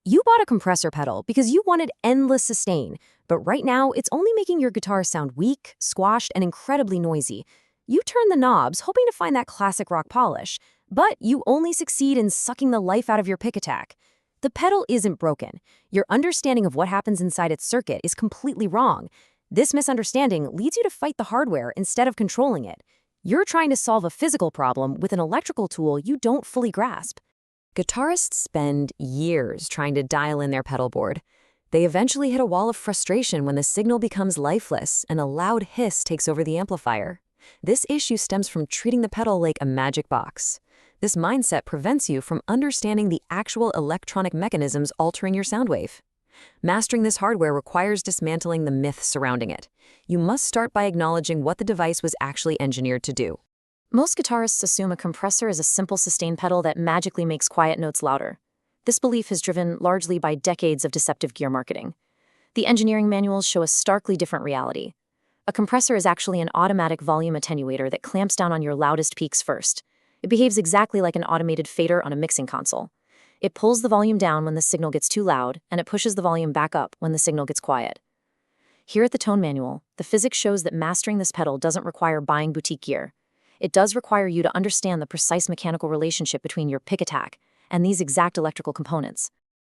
You bought a compressor pedal because you wanted endless sustain, but right now it's only making your guitar sound weak, squashed, and incredibly noisy. You turn the knobs hoping to find that classic rock polish, but you only succeed in sucking the life out of your pick attack. The pedal isn't broken. Your understanding of what happens inside its circuit is completely wrong. This misunderstanding leads you to fight the hardware instead of controlling it. You're trying to solve a physical problem with an electrical tool you don't fully grasp. Guitarists spend years trying to dial in their pedal board. They eventually hit a wall of frustration when the signal becomes lifeless and a loud hiss takes over the amplifier. This issue stems from treating the pedal like a magic box. This mindset prevents you from understanding the actual electronic mechanisms altering your sound wave. Mastering this hardware requires dismantling the myths surrounding it. You must start by acknowledging what the device was actually engineered to do. Most guitarists assume a compressor is a simple sustain pedal that magically makes quiet notes louder. This belief is driven largely by decades of deceptive gear marketing. The engineering manuals show a starkly different reality. A compressor is actually an automatic volume attenuator that clamps down on your loudest peaks first. It behaves exactly like an automated fader on a mixing console. It pulls the volume down when the signal gets too loud, and it pushes the volume back up when the signal gets quiet. Here at the Tone Manual, the physics shows that mastering this pedal doesn't require buying boutique gear. It does require you to understand the precise mechanical relationship between your pick attack and these exact electrical components.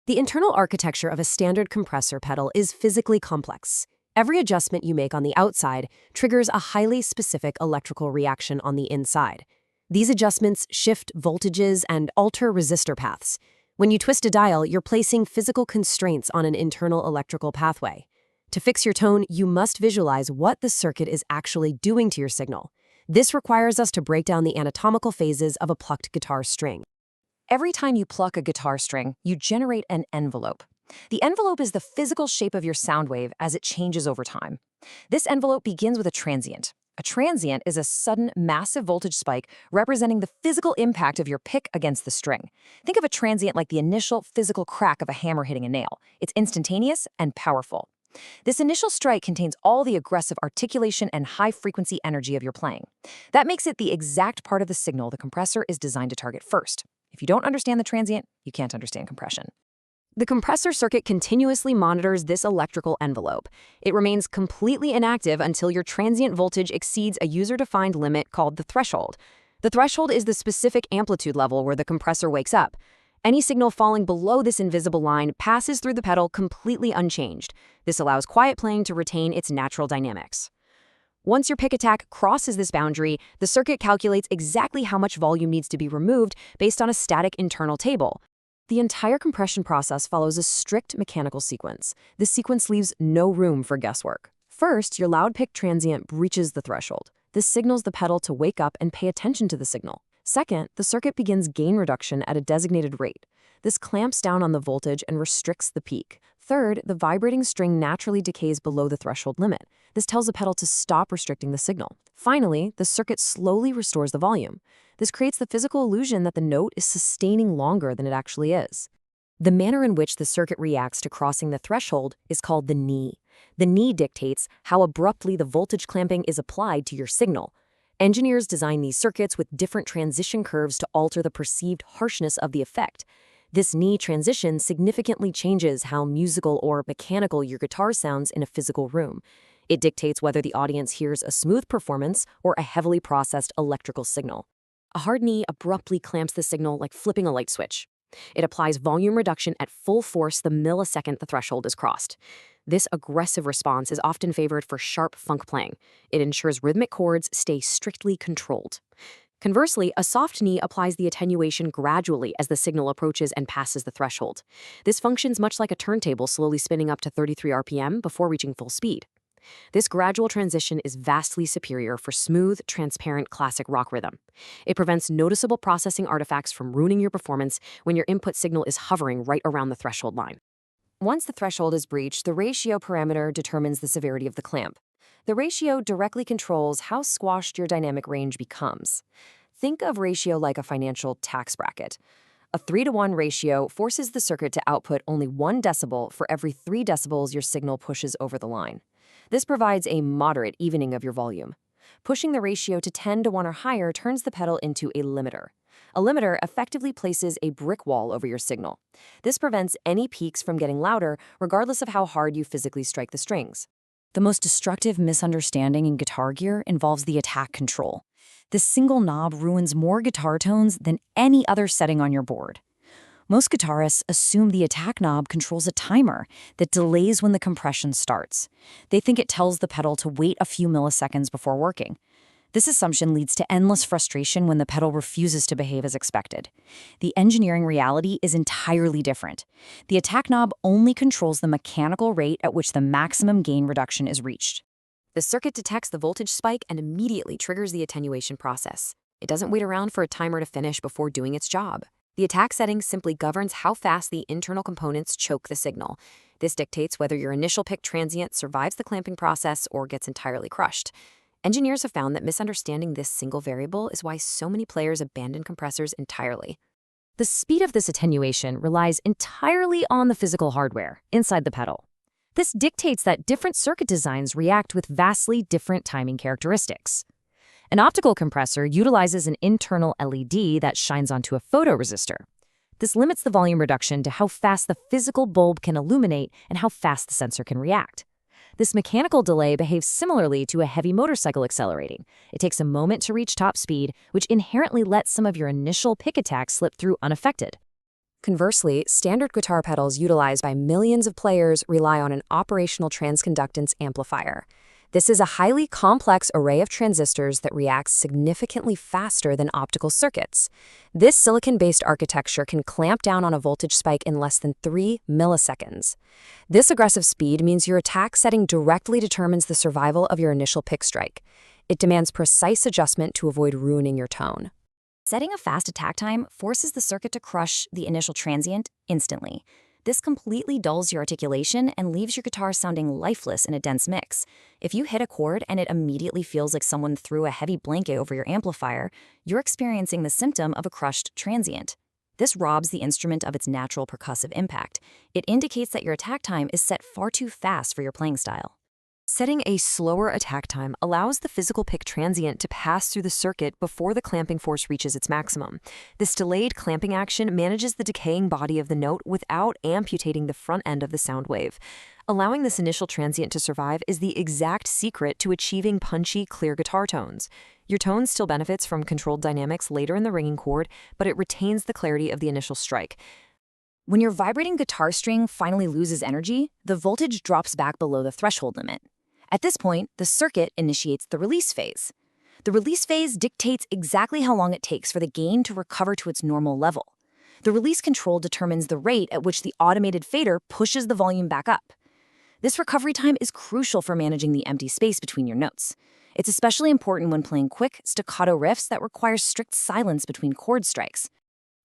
The internal architecture of a standard compressor pedal is physically complex. Every adjustment you make on the outside triggers a highly specific electrical reaction on the inside. These adjustments shift voltages and alter resistor paths. When you twist a dial, you're placing physical constraints on an internal electrical pathway. To fix your tone, you must visualize what the circuit is actually doing to your signal. This requires us to break down the anatomical phases of a plucked guitar string. Every time you pluck a guitar string, you generate an envelope. The envelope is the physical shape of your sound wave as it changes over time. This envelope begins with a transient. A transient is a sudden, massive voltage spike representing the physical impact of your pick against the string. Think of a transient like the initial physical crack of a hammer hitting a nail. It's instantaneous and powerful. This initial strike contains all the aggressive articulation and high-frequency energy of your playing. That makes it the exact part of the signal the compressor is designed to target first. If you don't understand the transient, you can't understand compression. The compressor circuit continuously monitors this electrical envelope. It remains completely inactive until your transient voltage exceeds a user-defined limit called the threshold. The threshold is the specific amplitude level where the compressor wakes up. Any signal falling below this invisible line passes through the pedal completely unchanged. This allows quiet playing to retain its natural dynamics. Once your pick attack crosses this boundary, the circuit calculates exactly how much volume needs to be removed based on a static internal table. The entire compression process follows a strict mechanical sequence. This sequence leaves no room for guesswork. First, your loud pick transient breaches the threshold. This signals the pedal to wake up and pay attention to the signal. Second, the circuit begins gain reduction at a designated rate. This clamps down on the voltage and restricts the peak. Third, the vibrating string naturally decays below the threshold limit. This tells the pedal to stop restricting the signal. Finally, the circuit slowly restores the volume. This creates the physical illusion that the note is sustaining longer than it actually is. The manner in which the circuit reacts to crossing the threshold is called the knee. The knee dictates how abruptly the voltage clamping is applied to your signal. Engineers design these circuits with different transition curves to alter the perceived harshness of the effect. This knee transition significantly changes how musical or mechanical your guitar sounds in a physical room. It dictates whether the audience hears a smooth performance or a heavily processed electrical signal. A hard knee abruptly clamps the signal like flipping a light switch. It applies volume reduction at full force the millisecond the threshold is crossed. This aggressive response is often favored for sharp funk playing. It ensures rhythmic chords stay strictly controlled. Conversely, a soft knee applies the attenuation gradually as the signal approaches and passes the threshold. This functions much like a turntable slowly spinning up to 33 RPM before reaching full speed. This gradual transition is vastly superior for smooth, transparent classic rock rhythm. It prevents noticeable processing artifacts from ruining your performance when your input signal is hovering right around the threshold line. Once the threshold is breached, the ratio parameter determines the severity of the clamp. The ratio directly controls how squashed your dynamic range becomes. Think of ratio like a financial tax bracket. A 3-to-1 ratio forces the circuit to output only 1 decibel for every 3 decibels your signal pushes over the line. This provides a moderate evening of your volume. Pushing the ratio to 10-to-1 or higher turns the pedal into a limiter. A limiter effectively places a brick wall over your signal. This prevents any peaks from getting louder, regardless of how hard you physically strike the strings. The most destructive misunderstanding in guitar gear involves the attack control. This single knob ruins more guitar tones than any other setting on your board. Most guitarists assume the attack knob controls a timer that delays when the compression starts. They think it tells the pedal to wait a few milliseconds before working. This assumption leads to endless frustration when the pedal refuses to behave as expected. The engineering reality is entirely different. The attack knob only controls the mechanical rate at which the maximum gain reduction is reached. The circuit detects the voltage spike and immediately triggers the attenuation process. It doesn't wait around for a timer to finish before doing its job. The attack setting simply governs how fast the internal components choke the signal. This dictates whether your initial pick transient survives the clamping process or gets entirely crushed. Engineers have found that misunderstanding this single variable is why so many players abandon compressors entirely. The speed of this attenuation relies entirely on the physical hardware inside the pedal. This dictates that different circuit designs react with vastly different timing characteristics. An optical compressor utilizes an internal LED that shines onto a photoresistor. This limits the volume reduction to how fast the physical bulb can illuminate and how fast the sensor can react. This mechanical delay behaves similarly to a heavy motorcycle accelerating. It takes a moment to reach top speed, which inherently lets some of your initial pick attack slip through unaffected. Conversely, standard guitar pedals utilized by millions of players rely on an operational transconductance amplifier. This is a highly complex array of transistors that reacts significantly faster than optical circuits. This silicon-based architecture can clamp down on a voltage spike in less than 3 milliseconds. This aggressive speed means your attack setting directly determines the survival of your initial pick strike. It demands precise adjustment to avoid ruining your tone. Setting a fast attack time forces the circuit to crush the initial transient instantly. This completely dulls your articulation and leaves your guitar sounding lifeless in a dense mix. If you hit a chord and it immediately feels like someone threw a heavy blanket over your amplifier, you're experiencing the symptom of a crushed transient. This robs the instrument of its natural percussive impact. It indicates that your attack time is set far too fast for your playing style. Setting a slower attack time allows the physical pick transient to pass through the circuit before the clamping force reaches its maximum. This delayed clamping action manages the decaying body of the note without amputating the front end of the sound wave. Allowing this initial transient to survive is the exact secret to achieving punchy, clear guitar tones. Your tone still benefits from controlled dynamics later in the ringing chord, but it retains the clarity of the initial strike. When your vibrating guitar string finally loses energy, the voltage drops back below the threshold limit. At this point, the circuit initiates the release phase. The release phase dictates exactly how long it takes for the gain to recover to its normal level. The release control determines the rate at which the automated fader pushes the volume back up. This recovery time is crucial for managing the empty space between your notes. It's especially important when playing quick, staccato riffs that require strict silence between chord strikes.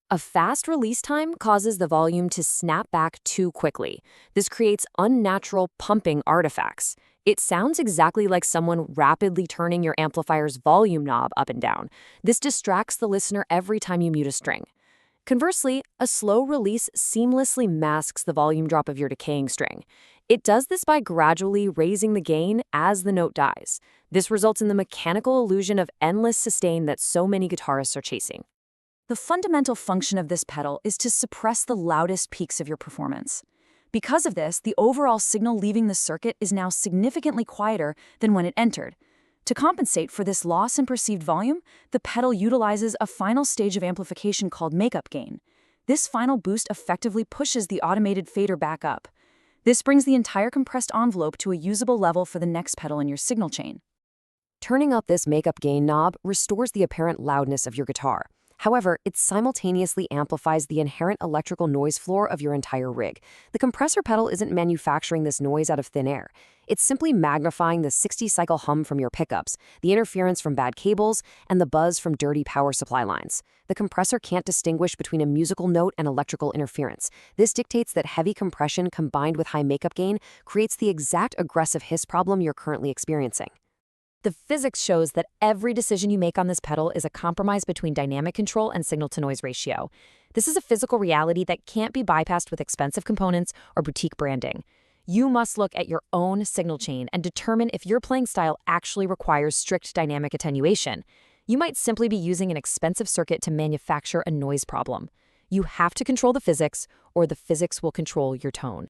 A fast release time causes the volume to snap back too quickly. This creates unnatural pumping artifacts. It sounds exactly like someone rapidly turning your amplifier's volume knob up and down. This distracts the listener every time you mute a string. Conversely, a slow release seamlessly masks the volume drop of your decaying string. It does this by gradually raising the gain as the note dies. This results in the mechanical illusion of endless sustain that so many guitarists are chasing. The fundamental function of this pedal is to suppress the loudest peaks of your performance. Because of this, the overall signal leaving the circuit is now significantly quieter than when it entered. To compensate for this loss in perceived volume, the pedal utilizes a final stage of amplification called makeup gain. This final boost effectively pushes the automated fader back up. This brings the entire compressed envelope to a usable level for the next pedal in your signal chain. Turning up this makeup gain knob restores the apparent loudness of your guitar. However, it simultaneously amplifies the inherent electrical noise floor of your entire rig. The compressor pedal isn't manufacturing this noise out of thin air. It's simply magnifying the 60-cycle hum from your pickups, the interference from bad cables, and the buzz from dirty power supply lines. The compressor can't distinguish between a musical note and electrical interference. This dictates that heavy compression combined with high makeup gain creates the exact aggressive hiss problem you're currently experiencing. The physics shows that every decision you make on this pedal is a compromise between dynamic control and signal-to-noise ratio. This is a physical reality that can't be bypassed with expensive components or boutique branding. You must look at your own signal chain and determine if your playing style actually requires strict dynamic attenuation. you might simply be using an expensive circuit to manufacture a noise problem. You have to control the physics, or the physics will control your tone.